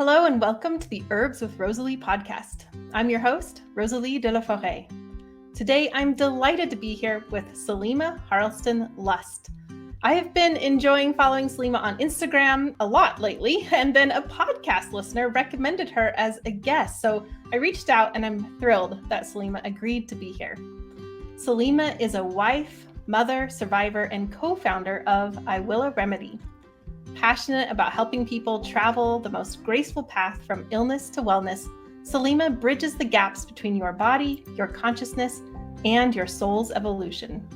Hello and welcome to the Herbs with Rosalee podcast. I'm your host, Rosalee de la Forêt. Today, I'm delighted to be here with Selima Harleston Lust. I have been enjoying following Selima on Instagram a lot lately, and then a podcast listener recommended her as a guest. So I reached out and I'm thrilled that Selima agreed to be here. Selima is a wife, mother, survivor, and co-founder of I Will a Remedy. Passionate about helping people travel the most graceful path from illness to wellness, Selima bridges the gaps between your body, your consciousness, and your soul's evolution.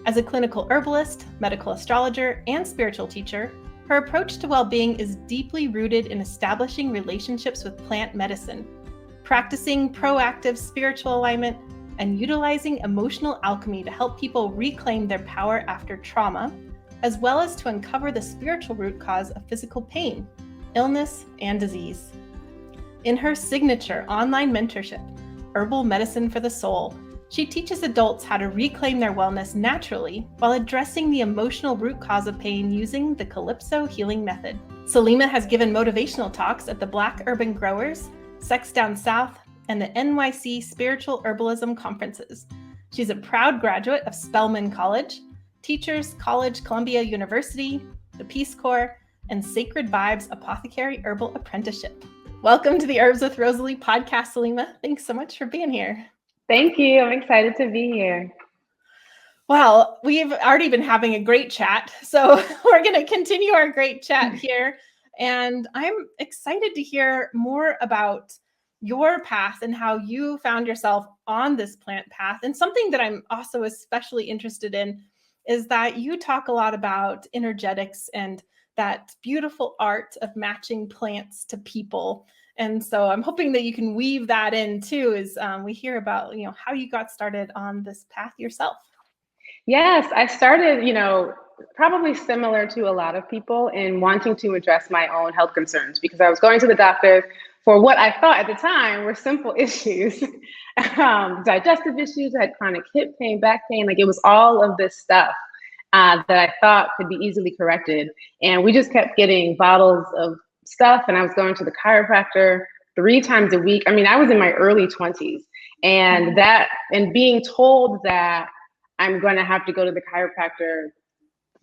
As a clinical herbalist, medical astrologer, and spiritual teacher, her approach to well-being is deeply rooted in establishing relationships with plant medicine, practicing proactive spiritual alignment, and utilizing emotional alchemy to help people reclaim their power after trauma, as well as to uncover the spiritual root cause of physical pain, illness, and disease. In her signature online mentorship, Herbal Medicine for the Soul, she teaches adults how to reclaim their wellness naturally while addressing the emotional root cause of pain using the Calypso healing method. Selima has given motivational talks at the Black Urban Growers, Sex Down South, and the NYC Spiritual Herbalism conferences. She's a proud graduate of Spelman College, Teachers College, Columbia University, the Peace Corps, and Sacred Vibes Apothecary Herbal Apprenticeship. Welcome to the Herbs with Rosalee podcast, Selima. Thanks so much for being here. Thank you. I'm excited to be here. Well, we've already been having a great chat, so we're going to continue our great chat here. And I'm excited to hear more about your path and how you found yourself on this plant path. And something that I'm also especially interested in is that you talk a lot about energetics and that beautiful art of matching plants to people. And so I'm hoping that you can weave that in too, as we hear about, how you got started on this path yourself. Yes, I started, probably similar to a lot of people in wanting to address my own health concerns because I was going to the doctor for what I thought at the time were simple issues, digestive issues. I had chronic hip pain, back pain, like it was all of this stuff that I thought could be easily corrected. And we just kept getting bottles of stuff. And I was going to the chiropractor 3 times a week. I mean, I was in my early 20s and being told that I'm going to have to go to the chiropractor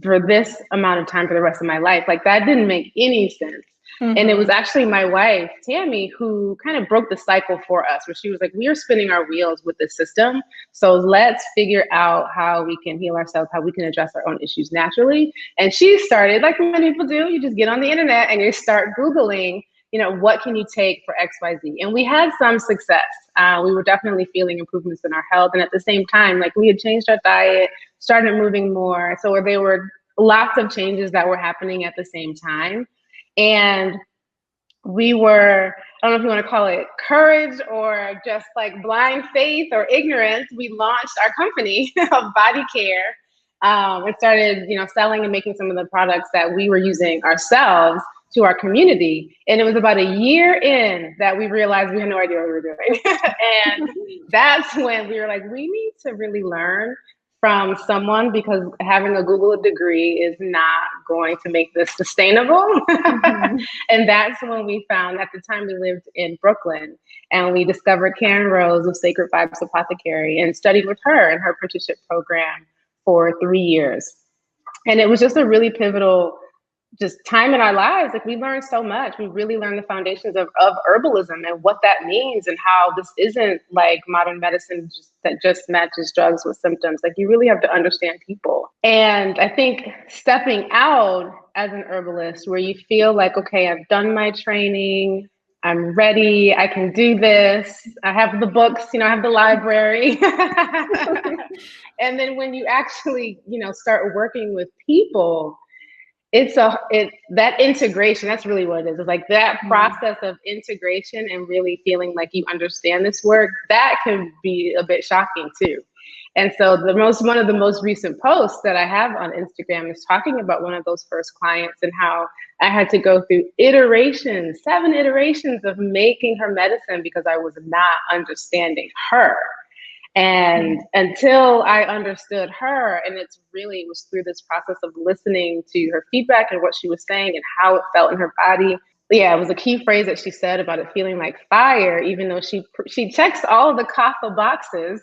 for this amount of time for the rest of my life, like that didn't make any sense. Mm-hmm. And it was actually my wife, Tammy, who kind of broke the cycle for us, where she was like, we are spinning our wheels with this system. So let's figure out how we can heal ourselves, how we can address our own issues naturally. And she started, like many people do, you just get on the internet and you start Googling, what can you take for XYZ? And we had some success. We were definitely feeling improvements in our health. And at the same time, like we had changed our diet, started moving more. So there were lots of changes that were happening at the same time. And we were, I don't know if you want to call it courage or just like blind faith or ignorance, we launched our company of body care and started, selling and making some of the products that we were using ourselves to our community. And it was about a year in that we realized we had no idea what we were doing. And that's when we were like, we need to really learn from someone because having a Google degree is not going to make this sustainable. Mm-hmm. And that's when we found, at the time we lived in Brooklyn, and we discovered Karen Rose of Sacred Vibes Apothecary and studied with her in her apprenticeship program for 3 years. And it was just a really pivotal time in our lives. Like we learned so much. We really learned the foundations of herbalism and what that means and how this isn't like modern medicine that just matches drugs with symptoms. Like you really have to understand people. And I think stepping out as an herbalist where you feel like, okay, I've done my training, I'm ready, I can do this. I have the books, I have the library. And then when you actually, start working with people, it's that integration. That's really what it is. It's like that process of integration and really feeling like you understand this work. That can be a bit shocking too. And so one of the most recent posts that I have on Instagram is talking about one of those first clients and how I had to go through 7 iterations of making her medicine because I was not understanding her. And until I understood her, and it was through this process of listening to her feedback and what she was saying and how it felt in her body, yeah, it was a key phrase that she said about it feeling like fire, even though she checks all of the kapha boxes.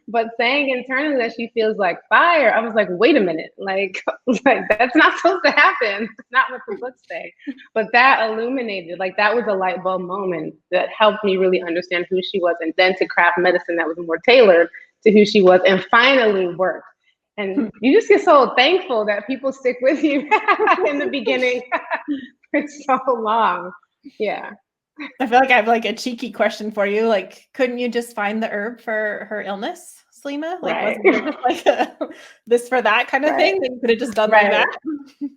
But saying internally that she feels like fire, I was like, wait a minute, like that's not supposed to happen. It's not what the books say. But that illuminated, like that was a light bulb moment that helped me really understand who she was, and then to craft medicine that was more tailored to who she was and finally worked. And you just get so thankful that people stick with you in the beginning for so long. Yeah. I feel like I have like a cheeky question for you. Like, couldn't you just find the herb for her illness, Selima? Like, Right. wasn't there just like this for that kind of thing that you could have just done like that?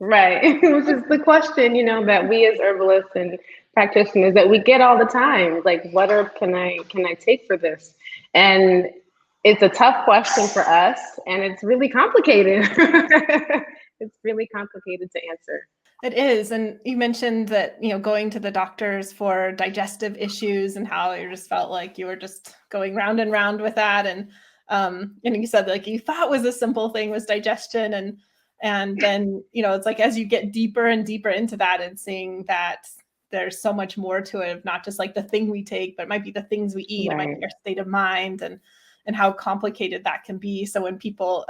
Right. Which is the question, that we as herbalists and practitioners that we get all the time. Like, what herb can I take for this? And it's a tough question for us, and it's really complicated. It's really complicated to answer. It is. And you mentioned that, going to the doctors for digestive issues and how you just felt like you were just going round and round with that. And you said like you thought was a simple thing was digestion. And then, it's like as you get deeper and deeper into that and seeing that there's so much more to it of not just like the thing we take, but it might be the things we eat, It might be our state of mind and how complicated that can be. So when people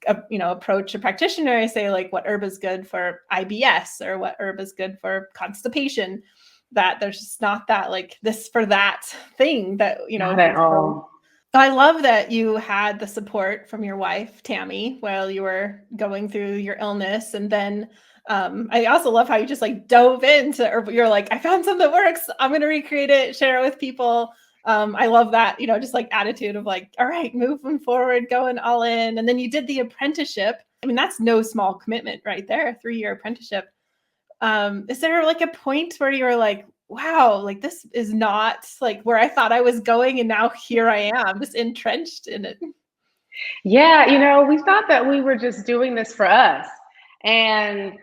approach a practitioner, I say like what herb is good for IBS or what herb is good for constipation, that there's just not that like this for that thing that, Not at all. I love that you had the support from your wife, Tammy, while you were going through your illness. And then I also love how you just like dove into herbal. You're like, I found something that works. I'm going to recreate it, share it with people. I love that, just like attitude of like, all right, moving forward, going all in. And then you did the apprenticeship. I mean, that's no small commitment right there, a 3-year apprenticeship. Is there like a point where you were like, wow, like this is not like where I thought I was going. And now here I am just entrenched in it. Yeah. We thought that we were just doing this for us. And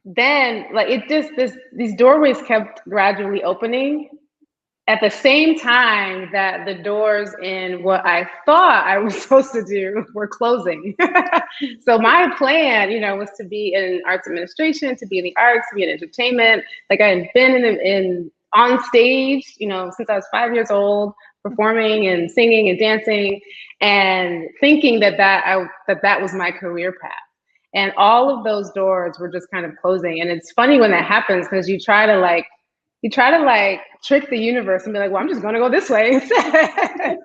then like these doorways kept gradually opening at the same time that the doors in what I thought I was supposed to do were closing. So my plan, was to be in arts administration, to be in the arts, to be in entertainment. Like I had been in on stage, since I was 5 years old, performing and singing and dancing, and thinking that was my career path. And all of those doors were just kind of closing. And it's funny when that happens because you try to trick the universe and be like, well, I'm just going to go this way instead.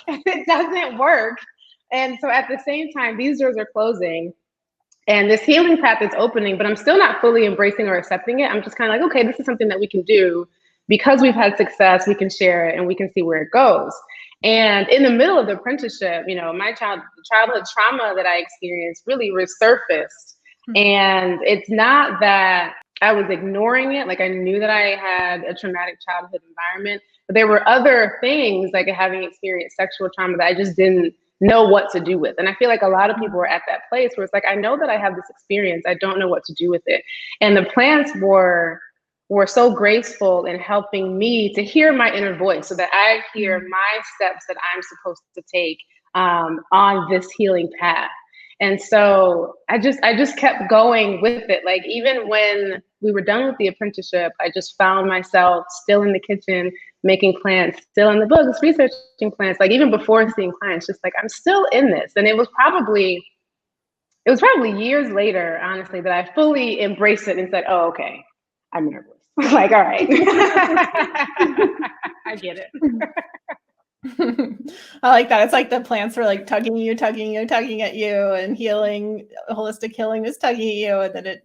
And it doesn't work. And so at the same time, these doors are closing and this healing path is opening, but I'm still not fully embracing or accepting it. I'm just kind of like, okay, this is something that we can do because we've had success. We can share it and we can see where it goes. And in the middle of the apprenticeship, my childhood trauma that I experienced really resurfaced. And it's not that I was ignoring it. Like I knew that I had a traumatic childhood environment, but there were other things like having experienced sexual trauma that I just didn't know what to do with. And I feel like a lot of people are at that place where it's like, I know that I have this experience. I don't know what to do with it. And the plants were so graceful in helping me to hear my inner voice so that I hear my steps that I'm supposed to take on this healing path. And so I just kept going with it. Like even when we were done with the apprenticeship, I just found myself still in the kitchen, making plants, still in the books, researching plants, like even before seeing clients, just like, I'm still in this. And it was probably years later, honestly, that I fully embraced it and said, oh, okay, I'm nervous. Like, all right, I get it. I like that. It's like the plants were like tugging at you, and holistic healing was tugging at you. And then it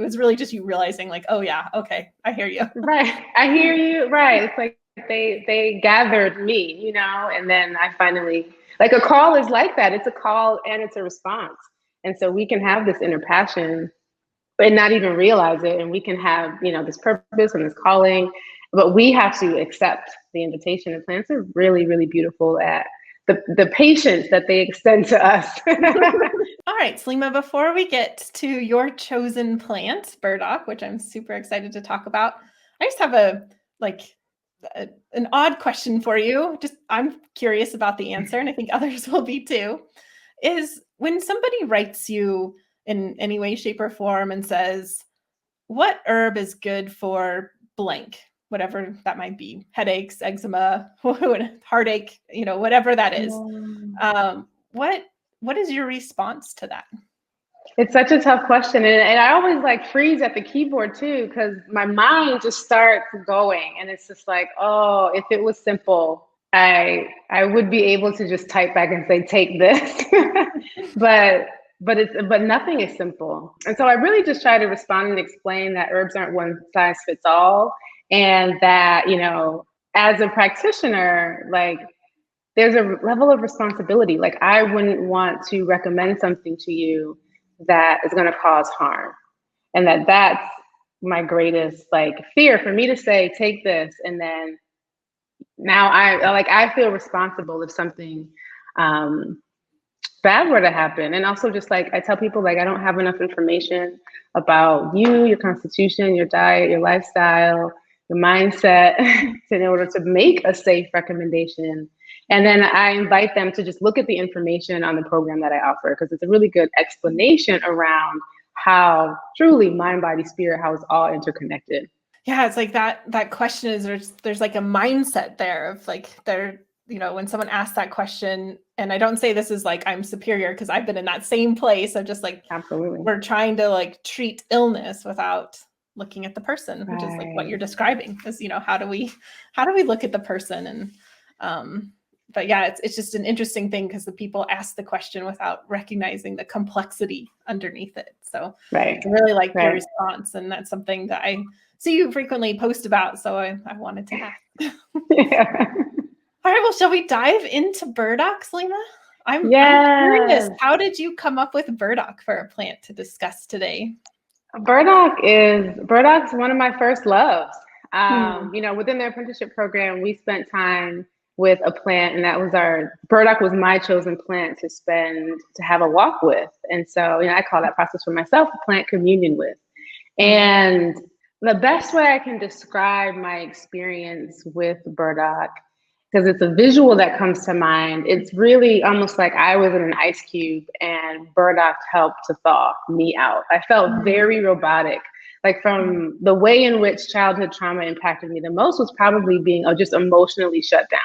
was really just you realizing like, oh yeah, okay, I hear you. Right. I hear you. Right. It's like they gathered me, and then I finally, like a call is like that. It's a call and it's a response. And so we can have this inner passion and not even realize it. And we can have, this purpose and this calling, but we have to accept the invitation. And plants are really, really beautiful at the patience that they extend to us. All right, Selima, before we get to your chosen plant, Burdock, which I'm super excited to talk about, I just have an odd question for you. Just I'm curious about the answer, and I think others will be too. Is when somebody writes you in any way, shape, or form and says, what herb is good for blank, whatever that might be, headaches, eczema, heartache, whatever that is. What is your response to that? It's such a tough question. And I always freeze at the keyboard too, because my mind just starts going and it's just like, oh, if it was simple, I would be able to just type back and say, take this. but nothing is simple. And so I really just try to respond and explain that herbs aren't one size fits all. And that, as a practitioner, there's a level of responsibility. I wouldn't want to recommend something to you that is going to cause harm. And that's my greatest fear, for me to say, take this. And then now I feel responsible if something bad were to happen. And also just I tell people, I don't have enough information about you, your constitution, your diet, your lifestyle, your mindset in order to make a safe recommendation. And then I invite them to just look at the information on the program that I offer, because it's a really good explanation around how truly mind, body, spirit, how it's all interconnected. Yeah, it's that question is there's a mindset there of when someone asks that question, and I don't say this is I'm superior, because I've been in that same place of just absolutely, we're trying to treat illness without looking at the person, which is what you're describing, because how do we look at the person? And but yeah, it's just an interesting thing, because the people ask the question without recognizing the complexity underneath it. So I really like your response, and that's something that I see you frequently post about. So I wanted to ask. Yeah. All right, well, shall we dive into burdock, Selima? I'm curious. How did you come up with burdock for a plant to discuss today? Burdock's one of my first loves. Within the apprenticeship program, we spent time with a plant, and burdock was my chosen plant to have a walk with. And so, I call that process for myself a plant communion with. And the best way I can describe my experience with burdock, because it's a visual that comes to mind, it's really almost like I was in an ice cube and burdock helped to thaw me out. I felt very robotic. From the way in which childhood trauma impacted me the most was probably being just emotionally shut down.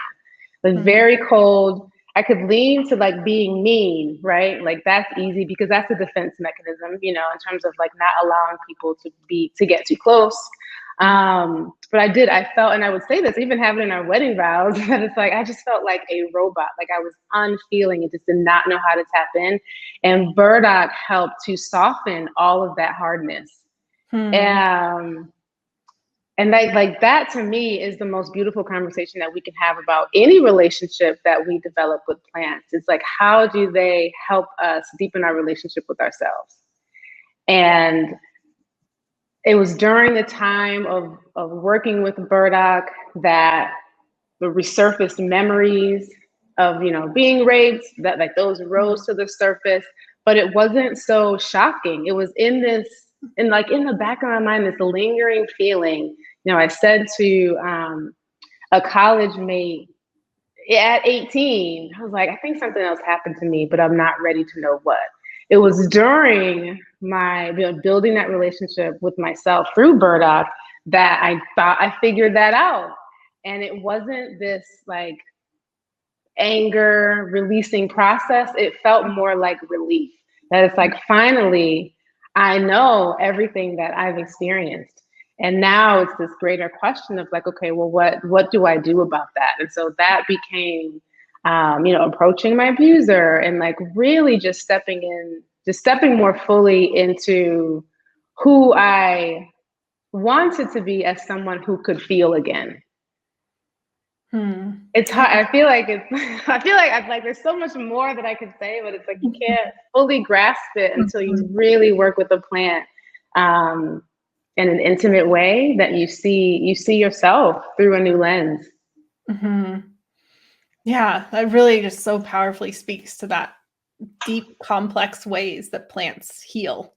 Very cold. I could lean to being mean, right? That's easy because that's a defense mechanism, in terms of not allowing people to get too close. But I felt, and I would say this, even having in our wedding vows, that it's I just felt like a robot. I was unfeeling and just did not know how to tap in. And burdock helped to soften all of that hardness. And that to me is the most beautiful conversation that we can have about any relationship that we develop with plants. It's how do they help us deepen our relationship with ourselves? And it was during the time of working with burdock that the resurfaced memories of, being raped, that those rose to the surface, but it wasn't so shocking. It was in the back of my mind, this lingering feeling. I said to a college mate at 18, I was I think something else happened to me, but I'm not ready to know what. It was during my building that relationship with myself through burdock that I thought I figured that out. And it wasn't this anger releasing process. It felt more like relief. That it's finally, I know everything that I've experienced. And now it's this greater question of okay, well, what do I do about that? And so that became, approaching my abuser and really just stepping more fully into who I wanted to be as someone who could feel again. It's hard. I feel like there's so much more that I could say, but it's you can't fully grasp it until you really work with a plant in an intimate way that you see yourself through a new lens. Yeah, that really just so powerfully speaks to that deep, complex ways that plants heal.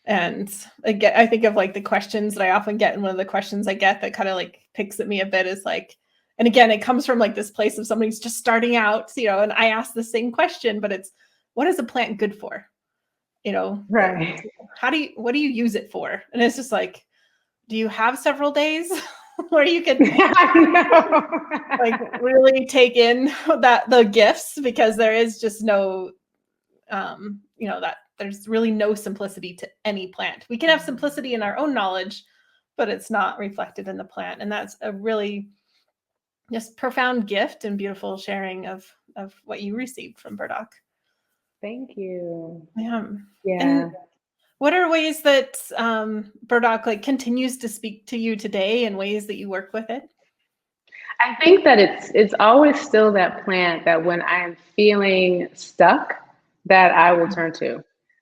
And again, I think of the questions that I often get, and one of the questions I get that kind of picks at me a bit is and again, it comes from this place of somebody who's just starting out, and I ask the same question, but it's, what is a plant good for? Right. what do you use it for? And it's just like, do you have several days where you can like really take in the gifts? Because there is just no, that there's really no simplicity to any plant. We can have simplicity in our own knowledge, but it's not reflected in the plant. And that's a really just profound gift and beautiful sharing of what you received from Burdock. Thank you. Yeah. And what are ways that Burdock like continues to speak to you today and ways that you work with it? I think that it's always still that plant that when I'm feeling stuck, that I will turn to.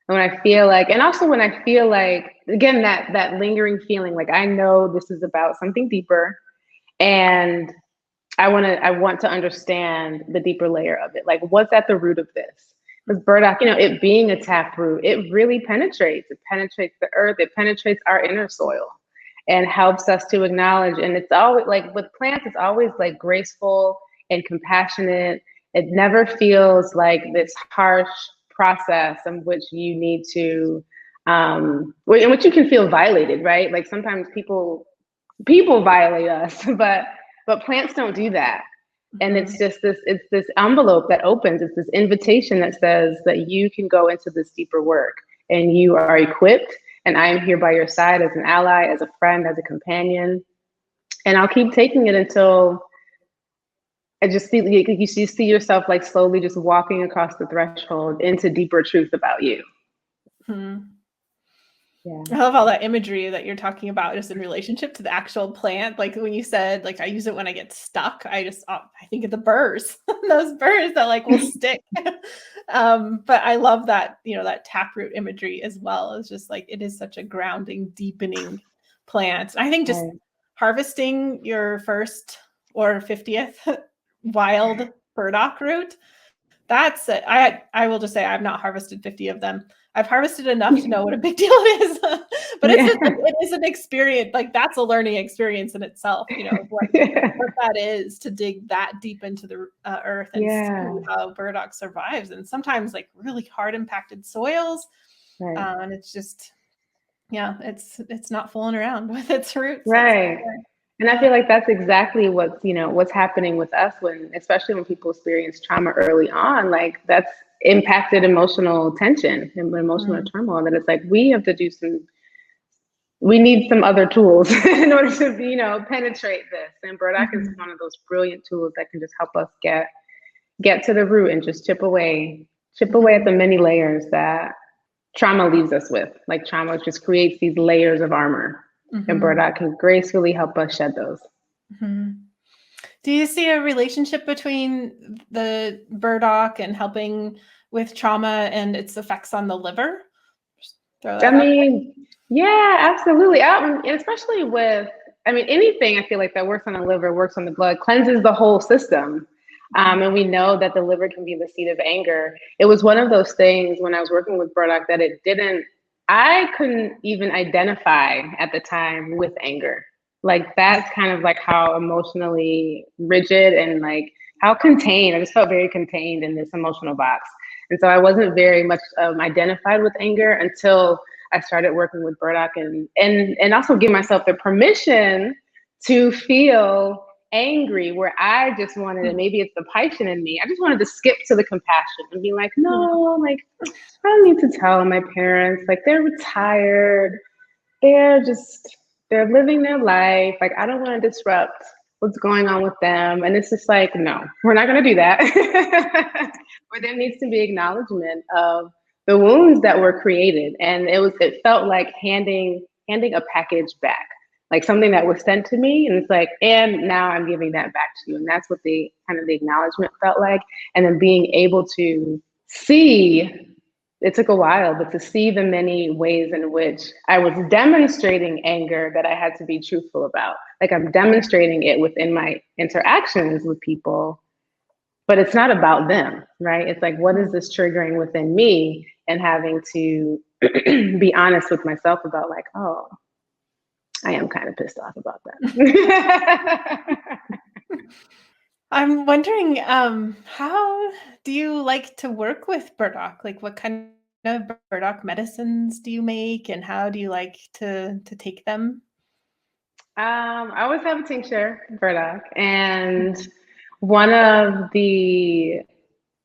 And when I feel like, and also when I feel like, again, that lingering feeling, like I know this is about something deeper, and I want to understand the deeper layer of it. Like, what's at the root of this? Because Burdock, it being a taproot, it really penetrates. It penetrates the earth. It penetrates our inner soil and helps us to acknowledge. And it's always like with plants, it's always like graceful and compassionate. It never feels like this harsh process in which you need to, in which you can feel violated, right? Like sometimes people violate us, but plants don't do that. And it's just this envelope that opens. It's this invitation that says that you can go into this deeper work and you are equipped. And I am here by your side as an ally, as a friend, as a companion. And I'll keep taking it until I just see you see yourself like slowly just walking across the threshold into deeper truth about you. Mm-hmm. Yeah. I love all that imagery that you're talking about just in relationship to the actual plant. Like when you said, like, I use it when I get stuck, I think of the burrs, those burrs that like will stick. But I love that, that taproot imagery as well. It's just like, it is such a grounding, deepening plant. I think just harvesting your first or 50th wild burdock root, that's it. I will just say I've not harvested 50 of them. I've harvested enough to know what a big deal it is, but it is an experience. Like that's a learning experience in itself, what that is to dig that deep into the earth and see how burdock survives. And sometimes like really hard impacted soils. And it's just, it's not fooling around with its roots. Right. And I feel like that's exactly what's happening with us especially when people experience trauma early on, like that's impacted emotional tension and emotional turmoil, that it's like, we have to we need some other tools in order to, penetrate this. And Burdock is one of those brilliant tools that can just help us get to the root and just chip away at the many layers that trauma leaves us with. Like trauma just creates these layers of armor. And Burdock can gracefully help us shed those. Do you see a relationship between the burdock and helping with trauma and its effects on the liver? Yeah, absolutely. And especially with, anything I feel like that works on the liver, works on the blood, cleanses the whole system. And we know that the liver can be the seat of anger. It was one of those things when I was working with Burdock that I couldn't even identify at the time with anger. Like that's kind of like how emotionally rigid and like how contained, I just felt very contained in this emotional box. And so I wasn't very much identified with anger until I started working with Burdock and also give myself the permission to feel angry, where I just wanted, and maybe it's the Piscean in me, I just wanted to skip to the compassion and be like, no, like I don't need to tell my parents, like they're retired, they're living their life, like I don't want to disrupt what's going on with them. And it's just like, no, we're not going to do that. But there needs to be acknowledgement of the wounds that were created. And it felt like handing a package back, like something that was sent to me. And it's like, and now I'm giving that back to you. And that's what the acknowledgement felt like. And then being able to see, it took a while, but to see the many ways in which I was demonstrating anger that I had to be truthful about. Like I'm demonstrating it within my interactions with people, but it's not about them, right? It's like, what is this triggering within me? And having to be honest with myself about like, oh, I am kind of pissed off about that. I'm wondering, how do you like to work with Burdock? Like what kind of burdock medicines do you make, and how do you like to take them? I always have a tincture, Burdock, and one of the,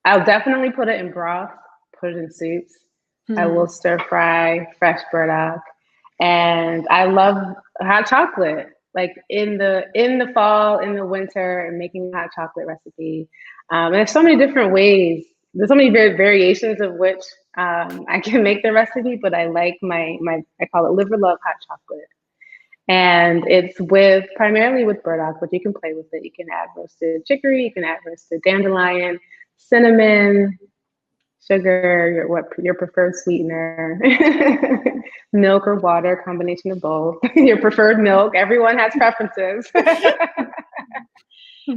I'll definitely put it in broth, put it in soups. I will Hmm. stir fry fresh burdock, and I love hot chocolate. Like in the fall, in the winter, and making a hot chocolate recipe. And there's so many different ways. There's so many variations of which I can make the recipe, but I like my I call it liver love hot chocolate. And it's with primarily with burdock, but you can play with it. You can add roasted chicory, you can add roasted dandelion, cinnamon, sugar, your preferred sweetener, milk or water, combination of both. Your preferred milk. Everyone has preferences.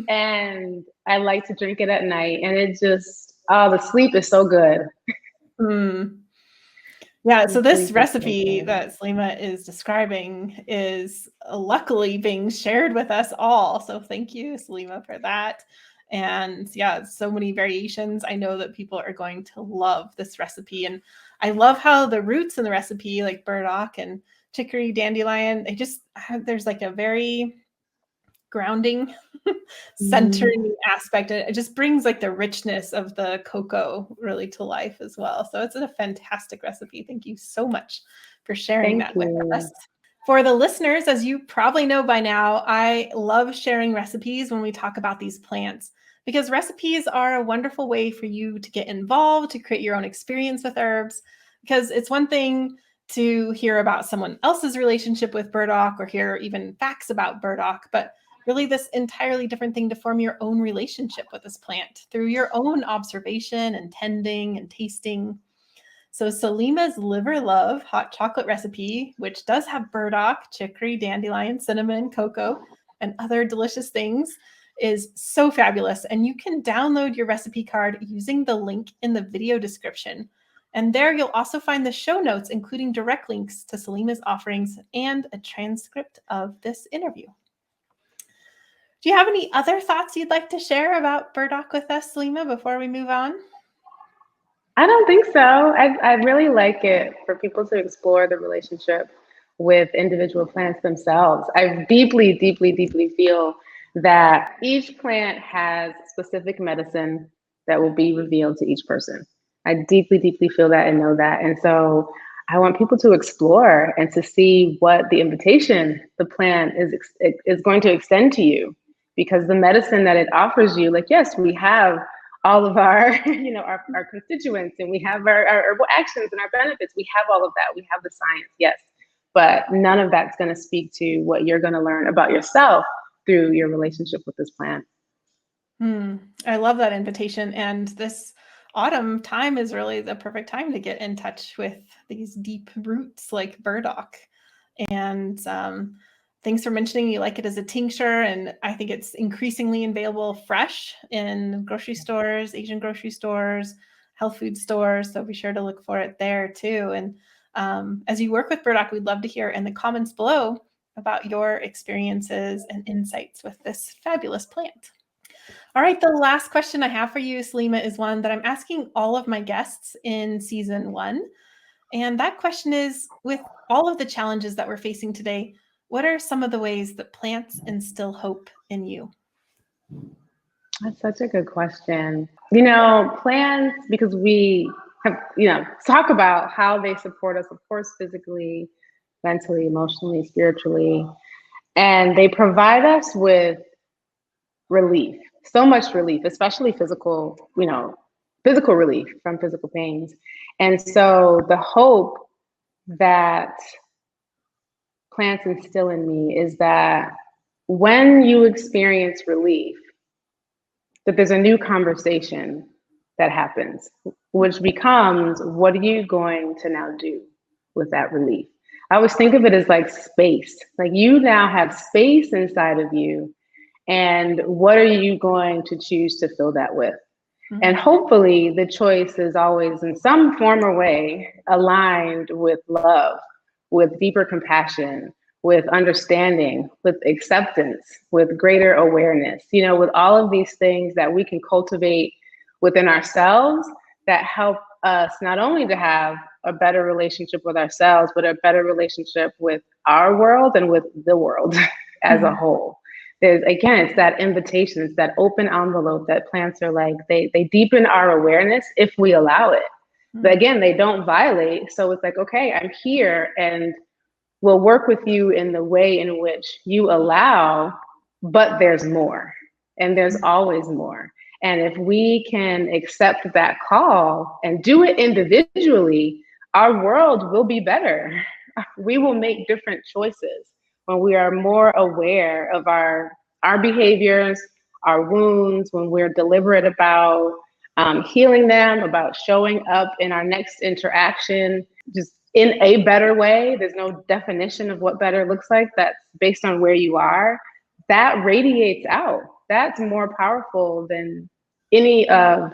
And I like to drink it at night, and it just, oh, the sleep is so good. Mm. Yeah, so The this sleep is so recipe good. that Selima is describing is luckily being shared with us all. So thank you, Selima, for that. And yeah, so many variations. I know that people are going to love this recipe. And I love how the roots in the recipe, like burdock and chicory, dandelion, they just, there's like a very grounding, Mhm. centering aspect. It just brings like the richness of the cocoa really to life as well. So it's a fantastic recipe. Thank you so much for sharing Thank that with us. you. For the listeners, as you probably know by now, I love sharing recipes when we talk about these plants because recipes are a wonderful way for you to get involved, to create your own experience with herbs. Because it's one thing to hear about someone else's relationship with burdock or hear even facts about burdock, but really this entirely different thing to form your own relationship with this plant through your own observation and tending and tasting. So Selima's liver love hot chocolate recipe, which does have burdock, chicory, dandelion, cinnamon, cocoa, and other delicious things, is so fabulous. And you can download your recipe card using the link in the video description. And there you'll also find the show notes, including direct links to Selima's offerings and a transcript of this interview. Do you have any other thoughts you'd like to share about burdock with us, Selima, before we move on? I don't think so. I really like it for people to explore the relationship with individual plants themselves. I deeply, deeply, deeply feel that each plant has specific medicine that will be revealed to each person. I deeply, deeply feel that and know that. And so I want people to explore and to see what the invitation the plant is going to extend to you, because the medicine that it offers you, like, yes, we have all of our, our constituents, and we have our herbal actions and our benefits. We have all of that. We have the science, yes. But none of that's going to speak to what you're going to learn about yourself through your relationship with this plant. I love that invitation. And this autumn time is really the perfect time to get in touch with these deep roots like burdock. And thanks for mentioning you like it as a tincture. And I think it's increasingly available fresh in grocery stores, Asian grocery stores, health food stores. So be sure to look for it there too. And as you work with burdock, we'd love to hear in the comments below about your experiences and insights with this fabulous plant. All right, the last question I have for you, Selima, is one that I'm asking all of my guests in season 1. And that question is, with all of the challenges that we're facing today, what are some of the ways that plants instill hope in you? That's such a good question. Plants, because we have, talk about how they support us, of course, physically, mentally, emotionally, spiritually, and they provide us with relief, so much relief, especially physical relief from physical pains. And so the hope that plants instill in me is that when you experience relief, that there's a new conversation that happens, which becomes, what are you going to now do with that relief? I always think of it as like space. Like, you now have space inside of you, and what are you going to choose to fill that with? And hopefully the choice is always in some form or way aligned with love, with deeper compassion, with understanding, with acceptance, with greater awareness, with all of these things that we can cultivate within ourselves that help us not only to have a better relationship with ourselves, but a better relationship with our world and with the world as a whole. There's, again, it's that invitation, it's that open envelope that plants are like, they deepen our awareness if we allow it. But again, they don't violate. So it's like, okay, I'm here and we'll work with you in the way in which you allow, but there's more. And there's always more. And if we can accept that call and do it individually, our world will be better. We will make different choices when we are more aware of our behaviors, our wounds, when we're deliberate about healing them, about showing up in our next interaction, just in a better way. There's no definition of what better looks like. That's based on where you are. That radiates out. That's more powerful than any of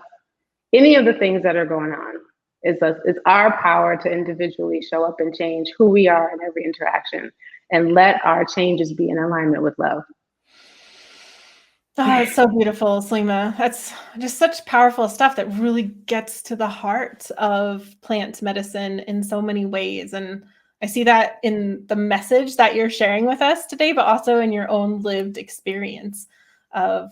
the things that are going on. It's our power to individually show up and change who we are in every interaction and let our changes be in alignment with love. Oh, it's so beautiful, Selima. That's just such powerful stuff that really gets to the heart of plant medicine in so many ways. And I see that in the message that you're sharing with us today, but also in your own lived experience of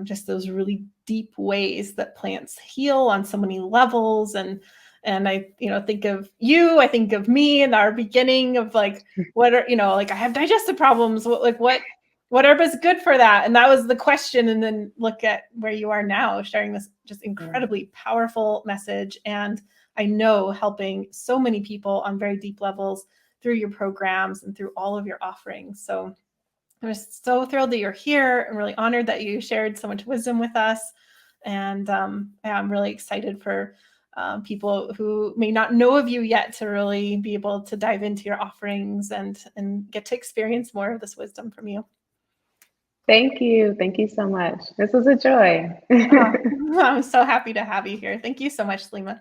just those really deep ways that plants heal on so many levels. And I, think of you, I think of me in our beginning of like, what are, like I have digestive problems. What herb is good for that? And that was the question. And then look at where you are now, sharing this just incredibly powerful message. And I know helping so many people on very deep levels through your programs and through all of your offerings. So I'm just so thrilled that you're here. I'm really honored that you shared so much wisdom with us. And I'm really excited for people who may not know of you yet to really be able to dive into your offerings and get to experience more of this wisdom from you. Thank you. Thank you so much. This was a joy. I'm so happy to have you here. Thank you so much, Selima.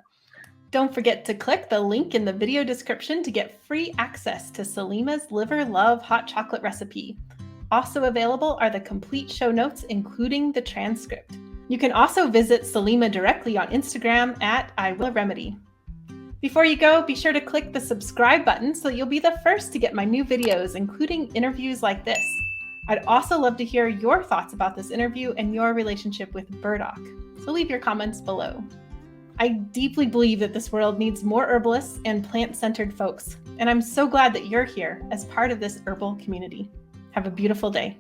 Don't forget to click the link in the video description to get free access to Selima's Liver Love Hot Chocolate recipe. Also available are the complete show notes, including the transcript. You can also visit Selima directly on Instagram at IWillARemedy. Before you go, be sure to click the subscribe button so you'll be the first to get my new videos, including interviews like this. I'd also love to hear your thoughts about this interview and your relationship with Burdock, so leave your comments below. I deeply believe that this world needs more herbalists and plant-centered folks, and I'm so glad that you're here as part of this herbal community. Have a beautiful day.